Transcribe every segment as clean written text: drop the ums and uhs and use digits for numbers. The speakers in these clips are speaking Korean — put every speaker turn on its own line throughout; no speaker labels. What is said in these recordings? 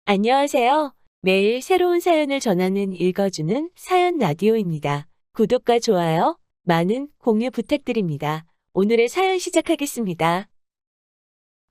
안녕하세요. 매일 새로운 사연을 전하는 읽어주는 사연 라디오입니다. 구독과 좋아요, 많은 공유 부탁드립니다. 오늘의 사연 시작하겠습니다.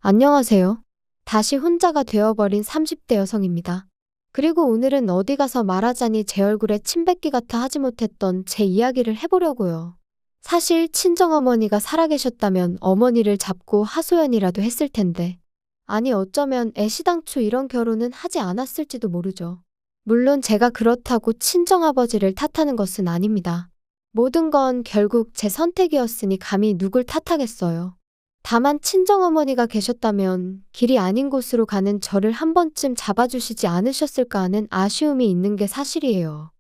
안녕하세요. 다시 혼자가 되어버린 30대 여성입니다. 그리고 오늘은 어디 가서 말하자니 제 얼굴에 침 뱉기 같아 하지 못했던 제 이야기를 해보려고요. 사실 친정어머니가 살아계셨다면 어머니를 잡고 하소연이라도 했을 텐데. 아니 어쩌면 애시당초 이런 결혼은 하지 않았을지도 모르죠. 물론 제가 그렇다고 친정아버지를 탓하는 것은 아닙니다. 모든 건 결국 제 선택이었으니 감히 누굴 탓하겠어요. 다만 친정어머니가 계셨다면 길이 아닌 곳으로 가는 저를 한 번쯤 잡아주시지 않으셨을까 하는 아쉬움이 있는 게 사실이에요.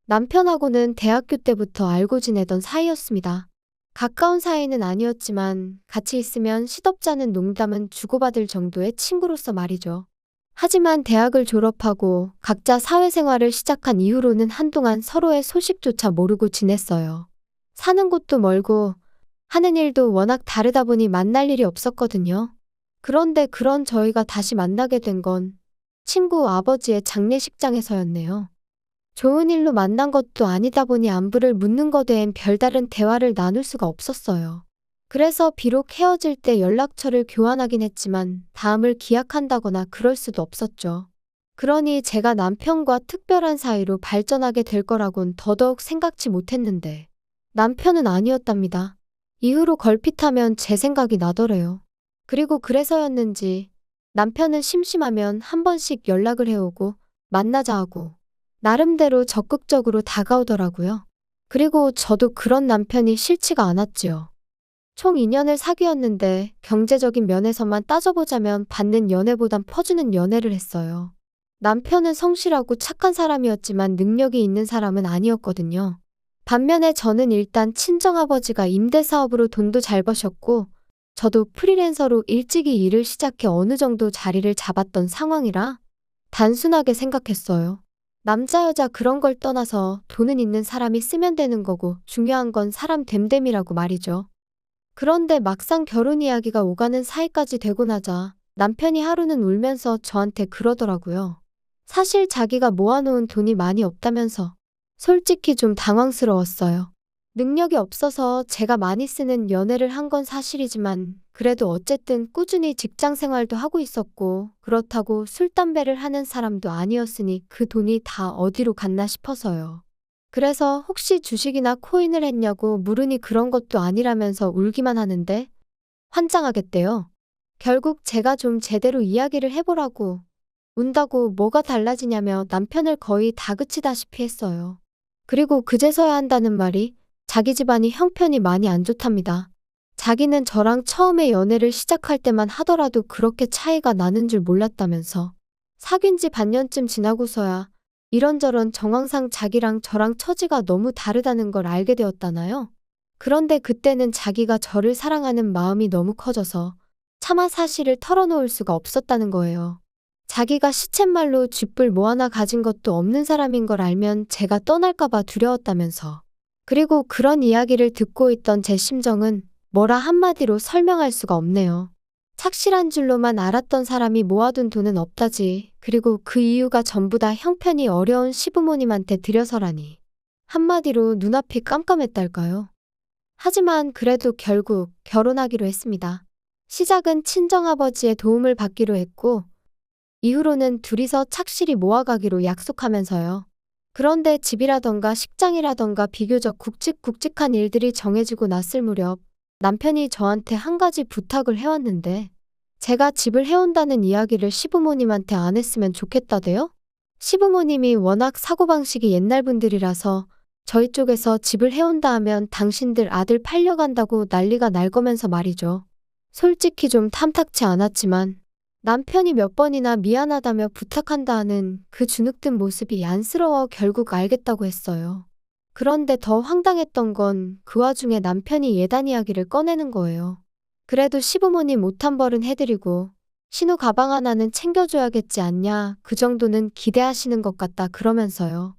남편하고는 대학교 때부터 알고 지내던 사이였습니다. 가까운 사이는 아니었지만 같이 있으면 시덥잖은 농담은 주고받을 정도의 친구로서 말이죠. 하지만 대학을 졸업하고 각자 사회생활을 시작한 이후로는 한동안 서로의 소식조차 모르고 지냈어요. 사는 곳도 멀고 하는 일도 워낙 다르다 보니 만날 일이 없었거든요. 그런데 그런 저희가 다시 만나게 된 건 친구 아버지의 장례식장에서였네요. 좋은 일로 만난 것도 아니다 보니 안부를 묻는 것 외엔 별다른 대화를 나눌 수가 없었어요. 그래서 비록 헤어질 때 연락처를 교환하긴 했지만 다음을 기약한다거나 그럴 수도 없었죠. 그러니 제가 남편과 특별한 사이로 발전하게 될 거라곤 더더욱 생각지 못했는데 남편은 아니었답니다. 이후로 걸핏하면 제 생각이 나더래요. 그리고 그래서였는지 남편은 심심하면 한 번씩 연락을 해오고 만나자 하고 나름대로 적극적으로 다가오더라고요. 그리고 저도 그런 남편이 싫지가 않았지요. 총 2년을 사귀었는데 경제적인 면에서만 따져보자면 받는 연애보단 퍼주는 연애를 했어요. 남편은 성실하고 착한 사람이었지만 능력이 있는 사람은 아니었거든요. 반면에 저는 일단 친정아버지가 임대사업으로 돈도 잘 버셨고 저도 프리랜서로 일찍이 일을 시작해 어느 정도 자리를 잡았던 상황이라 단순하게 생각했어요. 남자 여자 그런 걸 떠나서 돈은 있는 사람이 쓰면 되는 거고 중요한 건 사람 됨됨이라고 말이죠. 그런데 막상 결혼 이야기가 오가는 사이까지 되고 나자 남편이 하루는 울면서 저한테 그러더라고요. 사실 자기가 모아놓은 돈이 많이 없다면서. 솔직히 좀 당황스러웠어요. 능력이 없어서 제가 많이 쓰는 연애를 한 건 사실이지만 그래도 어쨌든 꾸준히 직장 생활도 하고 있었고 그렇다고 술, 담배를 하는 사람도 아니었으니 그 돈이 다 어디로 갔나 싶어서요. 그래서 혹시 주식이나 코인을 했냐고 물으니 그런 것도 아니라면서 울기만 하는데 환장하겠대요. 결국 제가 좀 제대로 이야기를 해보라고 운다고 뭐가 달라지냐며 남편을 거의 다그치다시피 했어요. 그리고 그제서야 한다는 말이 자기 집안이 형편이 많이 안 좋답니다. 자기는 저랑 처음에 연애를 시작할 때만 하더라도 그렇게 차이가 나는 줄 몰랐다면서. 사귄 지 반년쯤 지나고서야 이런저런 정황상 자기랑 저랑 처지가 너무 다르다는 걸 알게 되었다나요? 그런데 그때는 자기가 저를 사랑하는 마음이 너무 커져서 차마 사실을 털어놓을 수가 없었다는 거예요. 자기가 시쳇말로 쥐뿔 뭐 하나 가진 것도 없는 사람인 걸 알면 제가 떠날까봐 두려웠다면서. 그리고 그런 이야기를 듣고 있던 제 심정은 뭐라 한마디로 설명할 수가 없네요. 착실한 줄로만 알았던 사람이 모아둔 돈은 없다지. 그리고 그 이유가 전부 다 형편이 어려운 시부모님한테 들여서라니. 한마디로 눈앞이 깜깜했달까요? 하지만 그래도 결국 결혼하기로 했습니다. 시작은 친정아버지의 도움을 받기로 했고 이후로는 둘이서 착실히 모아가기로 약속하면서요. 그런데 집이라던가 식장이라던가 비교적 굵직굵직한 일들이 정해지고 났을 무렵 남편이 저한테 한 가지 부탁을 해왔는데 제가 집을 해온다는 이야기를 시부모님한테 안 했으면 좋겠다대요? 시부모님이 워낙 사고방식이 옛날 분들이라서 저희 쪽에서 집을 해온다 하면 당신들 아들 팔려간다고 난리가 날 거면서 말이죠. 솔직히 좀 탐탁치 않았지만 남편이 몇 번이나 미안하다며 부탁한다 하는 그 주눅든 모습이 안쓰러워 결국 알겠다고 했어요. 그런데 더 황당했던 건 그 와중에 남편이 예단 이야기를 꺼내는 거예요. 그래도 시부모님 못한 벌은 해드리고 신우 가방 하나는 챙겨줘야겠지 않냐 그 정도는 기대하시는 것 같다 그러면서요.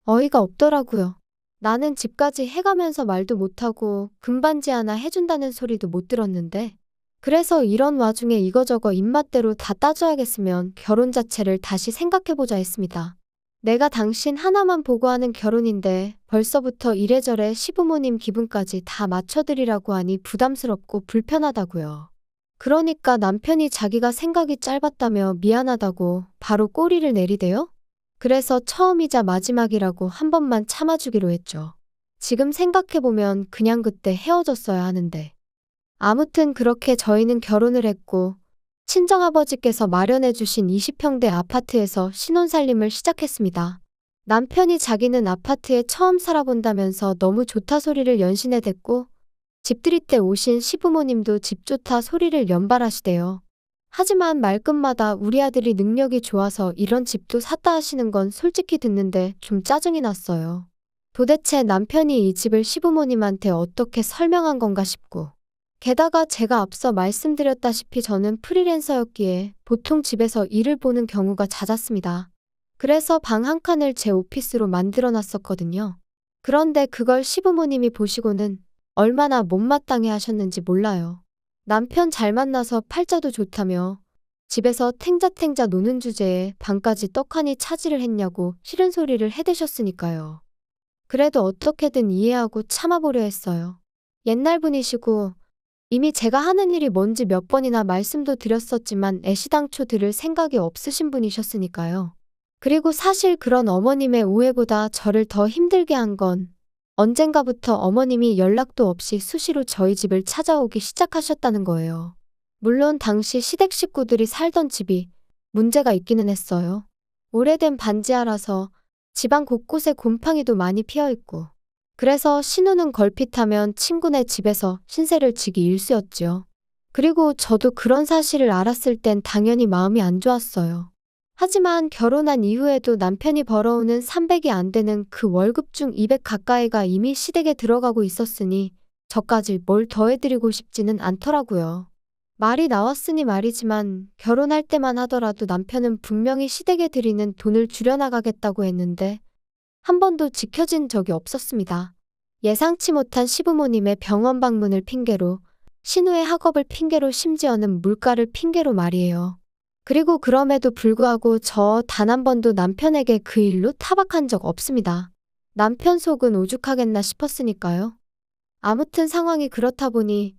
어이가 없더라고요. 나는 집까지 해가면서 말도 못하고 금반지 하나 해준다는 소리도 못 들었는데 그래서 이런 와중에 이거저거 입맛대로 다 따져야겠으면 결혼 자체를 다시 생각해보자 했습니다. 내가 당신 하나만 보고 하는 결혼인데 벌써부터 이래저래 시부모님 기분까지 다 맞춰드리라고 하니 부담스럽고 불편하다고요. 그러니까 남편이 자기가 생각이 짧았다며 미안하다고 바로 꼬리를 내리대요? 그래서 처음이자 마지막이라고 한 번만 참아주기로 했죠. 지금 생각해보면 그냥 그때 헤어졌어야 하는데. 아무튼 그렇게 저희는 결혼을 했고 친정아버지께서 마련해주신 20평대 아파트에서 신혼살림을 시작했습니다. 남편이 자기는 아파트에 처음 살아본다면서 너무 좋다 소리를 연신해댔고 집들이 때 오신 시부모님도 집 좋다 소리를 연발하시대요. 하지만 말끝마다 우리 아들이 능력이 좋아서 이런 집도 샀다 하시는 건 솔직히 듣는데 좀 짜증이 났어요. 도대체 남편이 이 집을 시부모님한테 어떻게 설명한 건가 싶고. 게다가 제가 앞서 말씀드렸다시피 저는 프리랜서였기에 보통 집에서 일을 보는 경우가 잦았습니다. 그래서 방 한 칸을 제 오피스로 만들어 놨었거든요. 그런데 그걸 시부모님이 보시고는 얼마나 못마땅해 하셨는지 몰라요. 남편 잘 만나서 팔자도 좋다며 집에서 탱자탱자 노는 주제에 방까지 떡하니 차지를 했냐고 싫은 소리를 해대셨으니까요. 그래도 어떻게든 이해하고 참아보려 했어요. 옛날 분이시고 이미 제가 하는 일이 뭔지 몇 번이나 말씀도 드렸었지만 애시당초 들을 생각이 없으신 분이셨으니까요. 그리고 사실 그런 어머님의 오해보다 저를 더 힘들게 한 건 언젠가부터 어머님이 연락도 없이 수시로 저희 집을 찾아오기 시작하셨다는 거예요. 물론 당시 시댁 식구들이 살던 집이 문제가 있기는 했어요. 오래된 반지하라서 집안 곳곳에 곰팡이도 많이 피어있고 그래서 신우는 걸핏하면 친구네 집에서 신세를 지기 일쑤였지요. 그리고 저도 그런 사실을 알았을 땐 당연히 마음이 안 좋았어요. 하지만 결혼한 이후에도 남편이 벌어오는 300이 안 되는 그 월급 중 200 가까이가 이미 시댁에 들어가고 있었으니 저까지 뭘 더해드리고 싶지는 않더라고요. 말이 나왔으니 말이지만 결혼할 때만 하더라도 남편은 분명히 시댁에 드리는 돈을 줄여나가겠다고 했는데 한 번도 지켜진 적이 없었습니다. 예상치 못한 시부모님의 병원 방문을 핑계로, 신우의 학업을 핑계로 심지어는 물가를 핑계로 말이에요. 그리고 그럼에도 불구하고 저 단 한 번도 남편에게 그 일로 타박한 적 없습니다. 남편 속은 오죽하겠나 싶었으니까요. 아무튼 상황이 그렇다 보니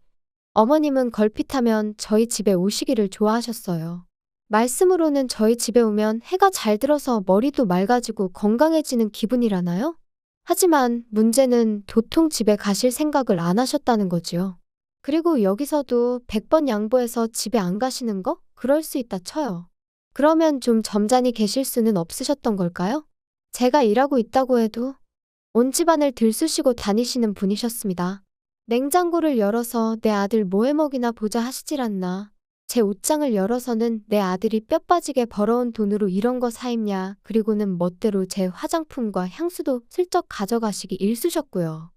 어머님은 걸핏하면 저희 집에 오시기를 좋아하셨어요. 말씀으로는 저희 집에 오면 해가 잘 들어서 머리도 맑아지고 건강해지는 기분이라나요? 하지만 문제는 도통 집에 가실 생각을 안 하셨다는 거지요. 그리고 여기서도 100번 양보해서 집에 안 가시는 거? 그럴 수 있다 쳐요. 그러면 좀 점잖이 계실 수는 없으셨던 걸까요? 제가 일하고 있다고 해도 온 집안을 들쑤시고 다니시는 분이셨습니다. 냉장고를 열어서 내 아들 뭐 해먹이나 보자 하시질 않나. 제 옷장을 열어서는 내 아들이 뼈 빠지게 벌어온 돈으로 이런 거 사 입냐. 그리고는 멋대로 제 화장품과 향수도 슬쩍 가져가시기 일쑤셨고요.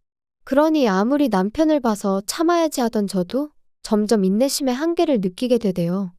그러니 아무리 남편을 봐서 참아야지 하던 저도 점점 인내심의 한계를 느끼게 되대요.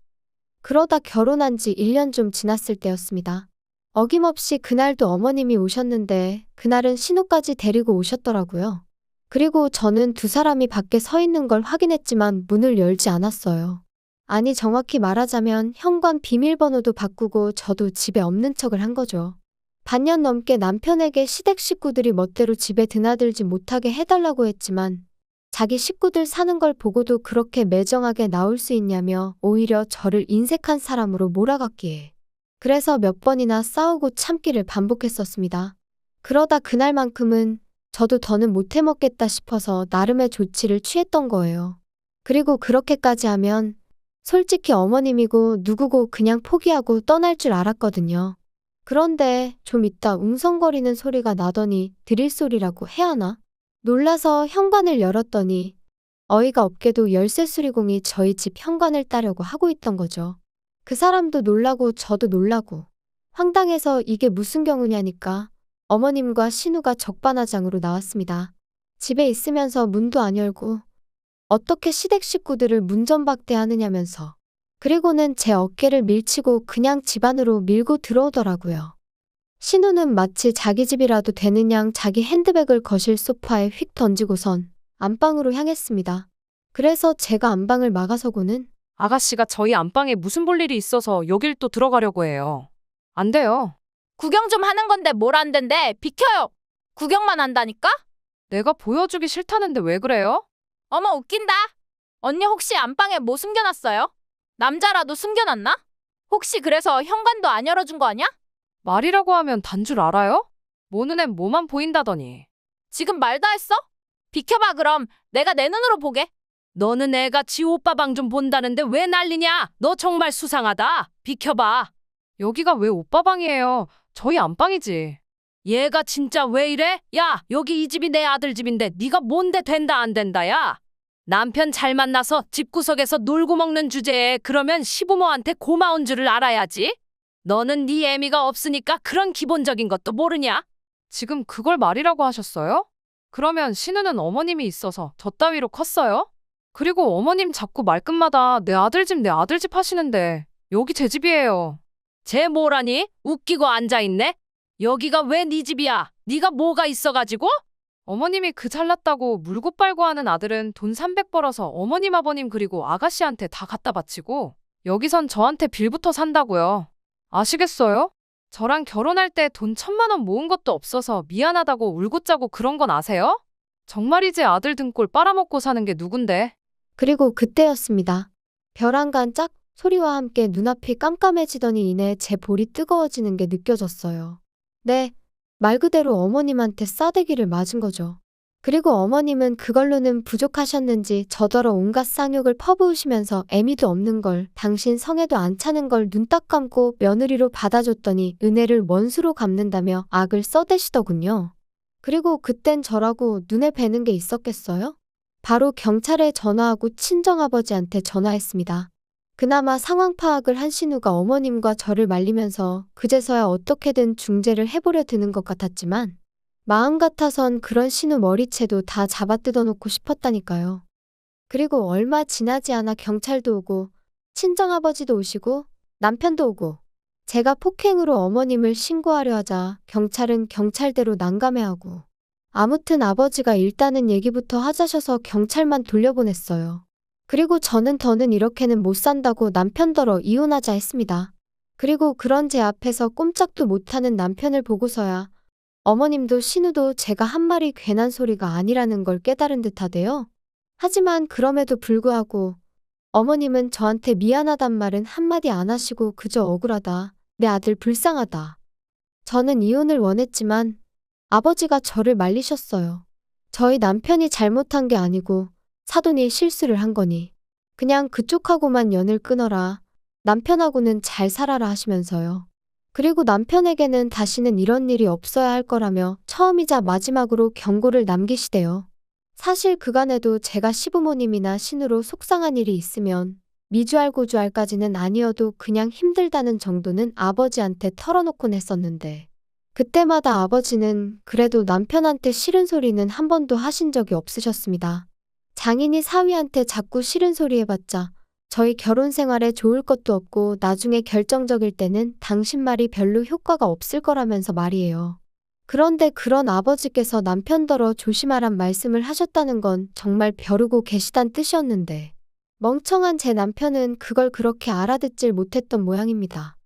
그러다 결혼한 지 1년 좀 지났을 때였습니다. 어김없이 그날도 어머님이 오셨는데 그날은 신우까지 데리고 오셨더라고요. 그리고 저는 두 사람이 밖에 서 있는 걸 확인했지만 문을 열지 않았어요. 아니 정확히 말하자면 현관 비밀번호도 바꾸고 저도 집에 없는 척을 한 거죠. 반년 넘게 남편에게 시댁 식구들이 멋대로 집에 드나들지 못하게 해달라고 했지만 자기 식구들 사는 걸 보고도 그렇게 매정하게 나올 수 있냐며 오히려 저를 인색한 사람으로 몰아갔기에. 그래서 몇 번이나 싸우고 참기를 반복했었습니다. 그러다 그날만큼은 저도 더는 못 해먹겠다 싶어서 나름의 조치를 취했던 거예요. 그리고 그렇게까지 하면 솔직히 어머님이고 누구고 그냥 포기하고 떠날 줄 알았거든요. 그런데 좀 있다 웅성거리는 소리가 나더니 드릴 소리라고 해야 하나? 놀라서 현관을 열었더니 어이가 없게도 열쇠 수리공이 저희 집 현관을 따려고 하고 있던 거죠. 그 사람도 놀라고 저도 놀라고 황당해서 이게 무슨 경우냐니까 어머님과 신우가 적반하장으로 나왔습니다. 집에 있으면서 문도 안 열고 어떻게 시댁 식구들을 문전박대하느냐면서 그리고는 제 어깨를 밀치고 그냥 집 안으로 밀고 들어오더라고요. 신우는 마치 자기 집이라도 되는 양 자기 핸드백을 거실 소파에 휙 던지고선 안방으로 향했습니다. 그래서 제가 안방을 막아서고는
아가씨가 저희 안방에 무슨 볼 일이 있어서 여길 또 들어가려고 해요. 안 돼요.
구경 좀 하는 건데 뭘 안 된대. 비켜요. 구경만 한다니까?
내가 보여주기 싫다는데 왜 그래요?
어머 웃긴다. 언니 혹시 안방에 뭐 숨겨놨어요? 남자라도 숨겨놨나? 혹시 그래서 현관도 안 열어준 거 아니야?
말이라고 하면 단 줄 알아요? 모는 애 뭐만 보인다더니.
지금 말 다 했어? 비켜봐 그럼 내가 내 눈으로 보게.
너는 애가 지 오빠 방 좀 본다는데 왜 난리냐? 너 정말 수상하다. 비켜봐. 여기가 왜 오빠 방이에요? 저희 안방이지. 얘가 진짜 왜 이래? 야, 여기 이 집이 내 아들 집인데 네가 뭔데 된다 안 된다야? 남편 잘 만나서 집구석에서 놀고 먹는 주제에 그러면 시부모한테 고마운 줄을 알아야지. 너는 네 애미가 없으니까 그런 기본적인 것도 모르냐? 지금 그걸 말이라고 하셨어요? 그러면 신우는 어머님이 있어서 저 따위로 컸어요? 그리고 어머님 자꾸 말끝마다 내 아들 집 하시는데 여기 제 집이에요. 쟤 뭐라니? 웃기고 앉아있네? 여기가 왜 네 집이야? 네가 뭐가 있어가지고? 어머님이 그 잘났다고 물고 빨고 하는 아들은 돈 300 벌어서 어머님 아버님 그리고 아가씨한테 다 갖다 바치고 여기선 저한테 빌부터 산다고요. 아시겠어요? 저랑 결혼할 때 돈 1,000만 원 모은 것도 없어서 미안하다고 울고 짜고 그런 건 아세요? 정말 이제 아들 등골 빨아먹고 사는 게 누군데?
그리고 그때였습니다. 별 한 간 짝 소리와 함께 눈앞이 깜깜해지더니 이내 제 볼이 뜨거워지는 게 느껴졌어요. 네, 말 그대로 어머님한테 싸대기를 맞은 거죠. 그리고 어머님은 그걸로는 부족하셨는지 저더러 온갖 쌍욕을 퍼부으시면서 애미도 없는 걸 당신 성에도 안 차는 걸 눈 딱 감고 며느리로 받아줬더니 은혜를 원수로 갚는다며 악을 써대시더군요. 그리고 그땐 저라고 눈에 뵈는 게 있었겠어요? 바로 경찰에 전화하고 친정아버지한테 전화했습니다. 그나마 상황 파악을 한 신우가 어머님과 저를 말리면서 그제서야 어떻게든 중재를 해보려 드는 것 같았지만 마음 같아선 그런 신우 머리채도 다 잡아뜯어놓고 싶었다니까요. 그리고 얼마 지나지 않아 경찰도 오고 친정아버지도 오시고 남편도 오고 제가 폭행으로 어머님을 신고하려 하자 경찰은 경찰대로 난감해하고 아무튼 아버지가 일단은 얘기부터 하자셔서 경찰만 돌려보냈어요. 그리고 저는 더는 이렇게는 못 산다고 남편더러 이혼하자 했습니다. 그리고 그런 제 앞에서 꼼짝도 못하는 남편을 보고서야 어머님도 신우도 제가 한 말이 괜한 소리가 아니라는 걸 깨달은 듯하대요. 하지만 그럼에도 불구하고 어머님은 저한테 미안하단 말은 한마디 안 하시고 그저 억울하다, 내 아들 불쌍하다. 저는 이혼을 원했지만 아버지가 저를 말리셨어요. 저희 남편이 잘못한 게 아니고 사돈이 실수를 한 거니 그냥 그쪽하고만 연을 끊어라. 남편하고는 잘 살아라 하시면서요. 그리고 남편에게는 다시는 이런 일이 없어야 할 거라며 처음이자 마지막으로 경고를 남기시대요. 사실 그간에도 제가 시부모님이나 신우로 속상한 일이 있으면 미주알 고주알까지는 아니어도 그냥 힘들다는 정도는 아버지한테 털어놓곤 했었는데 그때마다 아버지는 그래도 남편한테 싫은 소리는 한 번도 하신 적이 없으셨습니다. 장인이 사위한테 자꾸 싫은 소리 해봤자 저희 결혼 생활에 좋을 것도 없고 나중에 결정적일 때는 당신 말이 별로 효과가 없을 거라면서 말이에요. 그런데 그런 아버지께서 남편더러 조심하란 말씀을 하셨다는 건 정말 벼르고 계시단 뜻이었는데 멍청한 제 남편은 그걸 그렇게 알아듣질 못했던 모양입니다.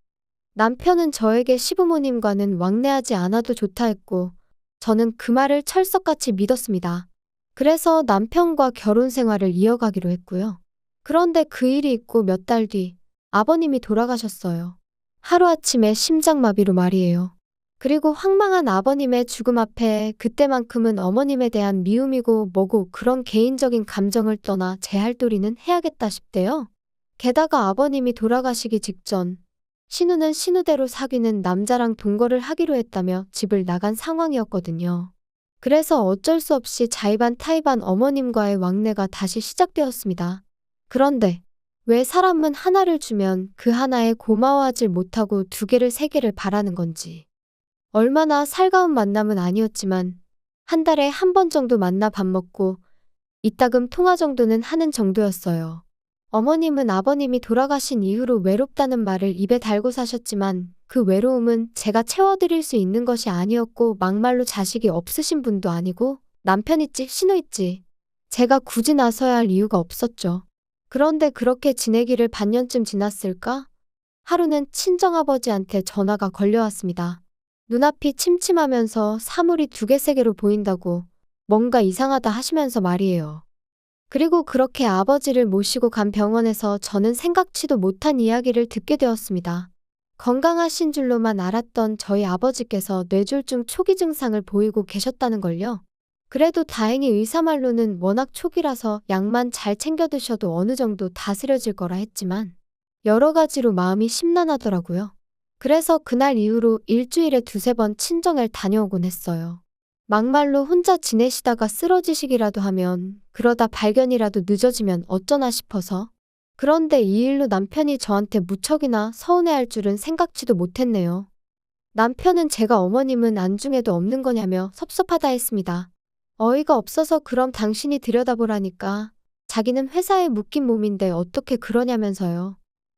남편은 저에게 시부모님과는 왕래하지 않아도 좋다 했고 저는 그 말을 철석같이 믿었습니다. 그래서 남편과 결혼 생활을 이어가기로 했고요. 그런데 그 일이 있고 몇 달 뒤 아버님이 돌아가셨어요. 하루아침에 심장마비로 말이에요. 그리고 황망한 아버님의 죽음 앞에 그때만큼은 어머님에 대한 미움이고 뭐고 그런 개인적인 감정을 떠나 제 할 도리는 해야겠다 싶대요. 게다가 아버님이 돌아가시기 직전 신우는 신우대로 사귀는 남자랑 동거를 하기로 했다며 집을 나간 상황이었거든요. 그래서 어쩔 수 없이 자의반 타의반 어머님과의 왕래가 다시 시작되었습니다. 그런데 왜 사람은 하나를 주면 그 하나에 고마워하질 못하고 두 개를 세 개를 바라는 건지. 얼마나 살가운 만남은 아니었지만 한 달에 한 번 정도 만나 밥 먹고 이따금 통화 정도는 하는 정도였어요. 어머님은 아버님이 돌아가신 이후로 외롭다는 말을 입에 달고 사셨지만 그 외로움은 제가 채워드릴 수 있는 것이 아니었고 막말로 자식이 없으신 분도 아니고 남편 있지 신우 있지 제가 굳이 나서야 할 이유가 없었죠. 그런데 그렇게 지내기를 반년쯤 지났을까? 하루는 친정아버지한테 전화가 걸려왔습니다. 눈앞이 침침하면서 사물이 두 개 세 개로 보인다고 뭔가 이상하다 하시면서 말이에요. 그리고 그렇게 아버지를 모시고 간 병원에서 저는 생각지도 못한 이야기를 듣게 되었습니다. 건강하신 줄로만 알았던 저희 아버지께서 뇌졸중 초기 증상을 보이고 계셨다는 걸요. 그래도 다행히 의사 말로는 워낙 초기라서 약만 잘 챙겨 드셔도 어느 정도 다스려질 거라 했지만 여러 가지로 마음이 심란하더라고요. 그래서 그날 이후로 일주일에 두세 번 친정을 다녀오곤 했어요. 막말로 혼자 지내시다가 쓰러지시기라도 하면 그러다 발견이라도 늦어지면 어쩌나 싶어서. 그런데 이 일로 남편이 저한테 무척이나 서운해할 줄은 생각지도 못했네요. 남편은 제가 어머님은 안중에도 없는 거냐며 섭섭하다 했습니다. 어이가 없어서 그럼 당신이 들여다보라니까. 자기는 회사에 묶인 몸인데 어떻게 그러냐면서요.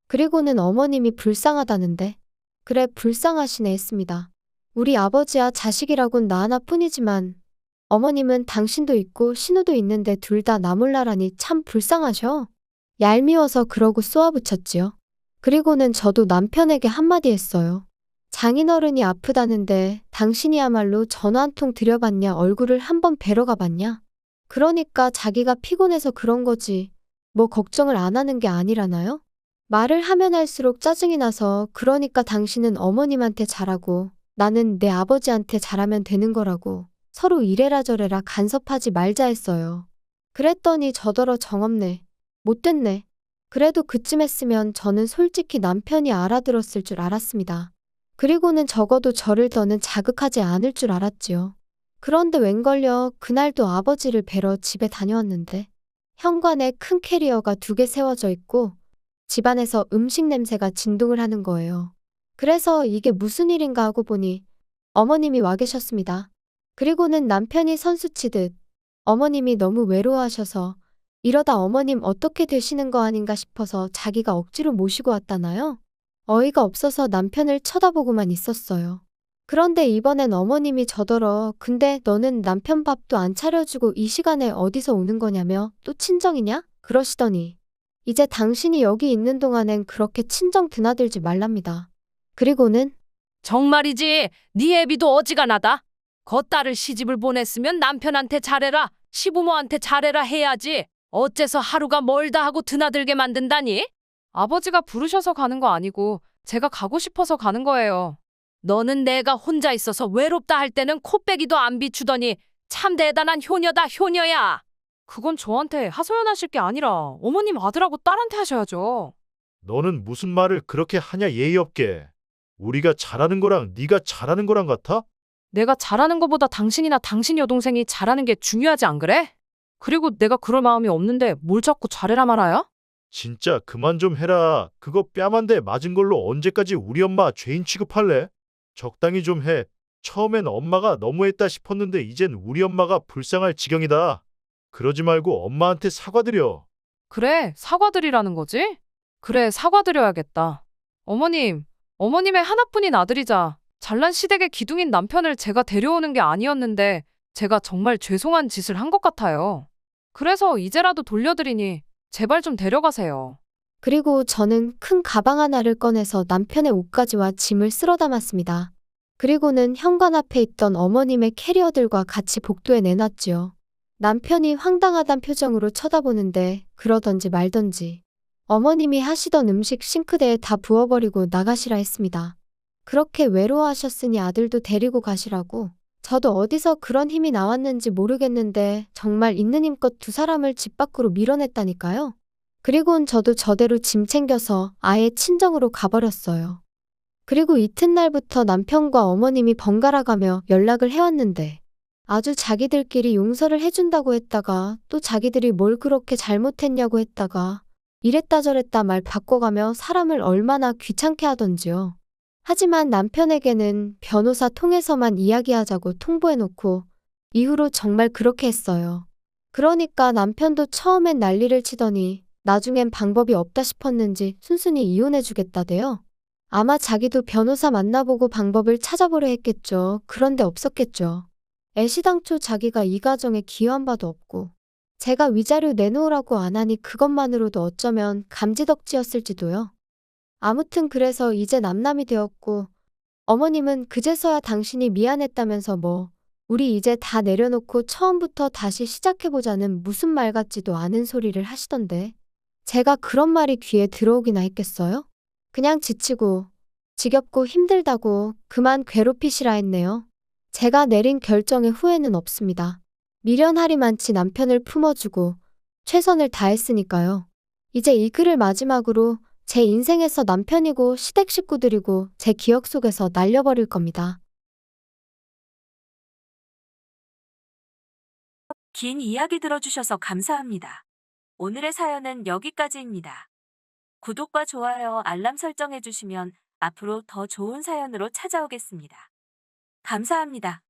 그리고는 어머님이 불쌍하다는데. 그래 불쌍하시네 했습니다. 우리 아버지야 자식이라곤 나 하나뿐이지만 어머님은 당신도 있고 신우도 있는데 둘 다 나 몰라라니 참 불쌍하셔. 얄미워서 그러고 쏘아붙였지요. 그리고는 저도 남편에게 한마디 했어요. 장인어른이 아프다는데 당신이야말로 전화 한 통 드려봤냐 얼굴을 한번 뵈러 가봤냐. 그러니까 자기가 피곤해서 그런 거지 뭐 걱정을 안 하는 게 아니라나요? 말을 하면 할수록 짜증이 나서 그러니까 당신은 어머님한테 잘하고 나는 내 아버지한테 잘하면 되는 거라고 서로 이래라 저래라 간섭하지 말자 했어요. 그랬더니 저더러 정없네. 못됐네. 그래도 그쯤 했으면 저는 솔직히 남편이 알아들었을 줄 알았습니다. 그리고는 적어도 저를 더는 자극하지 않을 줄 알았지요. 그런데 웬걸요 그날도 아버지를 뵈러 집에 다녀왔는데 현관에 큰 캐리어가 2개 세워져 있고 집안에서 음식 냄새가 진동을 하는 거예요. 그래서 이게 무슨 일인가 하고 보니 어머님이 와 계셨습니다. 그리고는 남편이 선수치듯 어머님이 너무 외로워하셔서 이러다 어머님 어떻게 되시는 거 아닌가 싶어서 자기가 억지로 모시고 왔다나요? 어이가 없어서 남편을 쳐다보고만 있었어요. 그런데 이번엔 어머님이 저더러 근데 너는 남편 밥도 안 차려주고 이 시간에 어디서 오는 거냐며 또 친정이냐? 그러시더니 이제 당신이 여기 있는 동안엔 그렇게 친정 드나들지 말랍니다. 그리고는
정말이지. 네 애비도 어지간하다. 겉딸을 시집을 보냈으면 남편한테 잘해라. 시부모한테 잘해라 해야지. 어째서 하루가 멀다 하고 드나들게 만든다니? 아버지가 부르셔서 가는 거 아니고 제가 가고 싶어서 가는 거예요. 너는 내가 혼자 있어서 외롭다 할 때는 코빼기도 안 비추더니 참 대단한 효녀다 효녀야. 그건 저한테 하소연하실 게 아니라 어머님 아들하고 딸한테 하셔야죠.
너는 무슨 말을 그렇게 하냐 예의 없게. 우리가 잘하는 거랑 네가 잘하는 거랑 같아?
내가 잘하는 것보다 당신이나 당신 여동생이 잘하는 게 중요하지 안 그래? 그리고 내가 그럴 마음이 없는데 뭘 자꾸 잘해라 말아야?
진짜 그만 좀 해라. 그거 뺨 한 대 맞은 걸로 언제까지 우리 엄마 죄인 취급할래? 적당히 좀 해. 처음엔 엄마가 너무했다 싶었는데 이젠 우리 엄마가 불쌍할 지경이다. 그러지 말고 엄마한테 사과드려.
그래, 사과드리라는 거지? 그래, 사과드려야겠다. 어머님, 어머님의 하나뿐인 아들이자 잘난 시댁의 기둥인 남편을 제가 데려오는 게 아니었는데 제가 정말 죄송한 짓을 한 것 같아요. 그래서 이제라도 돌려드리니 제발 좀 데려가세요.
그리고 저는 큰 가방 하나를 꺼내서 남편의 옷가지와 짐을 쓸어 담았습니다. 그리고는 현관 앞에 있던 어머님의 캐리어들과 같이 복도에 내놨지요. 남편이 황당하단 표정으로 쳐다보는데 그러던지 말던지 어머님이 하시던 음식 싱크대에 다 부어버리고 나가시라 했습니다. 그렇게 외로워하셨으니 아들도 데리고 가시라고. 저도 어디서 그런 힘이 나왔는지 모르겠는데 정말 있는 힘껏 두 사람을 집 밖으로 밀어냈다니까요. 그리고는 저도 저대로 짐 챙겨서 아예 친정으로 가버렸어요. 그리고 이튿날부터 남편과 어머님이 번갈아 가며 연락을 해왔는데 아주 자기들끼리 용서를 해준다고 했다가 또 자기들이 뭘 그렇게 잘못했냐고 했다가 이랬다 저랬다 말 바꿔가며 사람을 얼마나 귀찮게 하던지요. 하지만 남편에게는 변호사 통해서만 이야기하자고 통보해놓고 이후로 정말 그렇게 했어요. 그러니까 남편도 처음엔 난리를 치더니 나중엔 방법이 없다 싶었는지 순순히 이혼해주겠다대요. 아마 자기도 변호사 만나보고 방법을 찾아보려 했겠죠. 그런데 없었겠죠. 애시당초 자기가 이 가정에 기여한 바도 없고 제가 위자료 내놓으라고 안 하니 그것만으로도 어쩌면 감지덕지였을지도요. 아무튼 그래서 이제 남남이 되었고, 어머님은 그제서야 당신이 미안했다면서 우리 이제 다 내려놓고 처음부터 다시 시작해보자는 무슨 말 같지도 않은 소리를 하시던데. 제가 그런 말이 귀에 들어오기나 했겠어요? 그냥 지치고, 지겹고 힘들다고 그만 괴롭히시라 했네요. 제가 내린 결정에 후회는 없습니다. 미련하리만치 남편을 품어주고 최선을 다했으니까요. 이제 이 글을 마지막으로 제 인생에서 남편이고 시댁 식구들이고 제 기억 속에서 날려버릴 겁니다.
긴 이야기 들어주셔서 감사합니다. 오늘의 사연은 여기까지입니다. 구독과 좋아요, 알람 설정해주시면 앞으로 더 좋은 사연으로 찾아오겠습니다. 감사합니다.